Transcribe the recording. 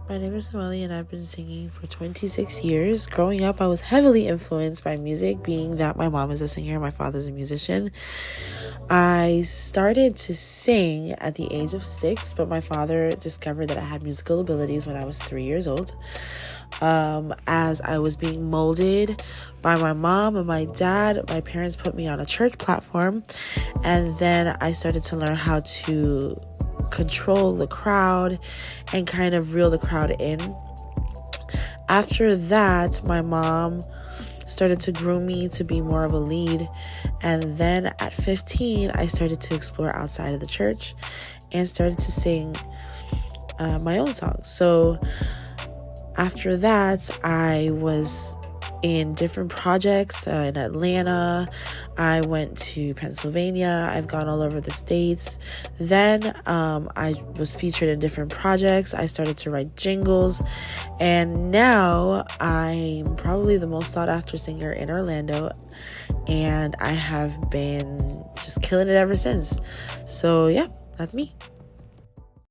My name is Noelle and I've been singing for 26 years. Growing up, I was heavily influenced by music, being that my mom is a singer and my father's a musician. I started to sing at the age of 6, but my father discovered that I had musical abilities when I was 3 years old. As I was being molded by my mom and my dad, my parents put me on a church platform, and then I started to learn how to control the crowd and kind of reel the crowd in. After that, my mom started to groom me to be more of a lead, and then at 15 I started to explore outside of the church and started to sing my own songs. So after that, I was in different projects in Atlanta. I went to Pennsylvania. I've gone all over the states. Then I was featured in different projects. I started to write jingles, and now I'm probably the most sought after singer in Orlando, and I have been just killing it ever since. So yeah, that's me.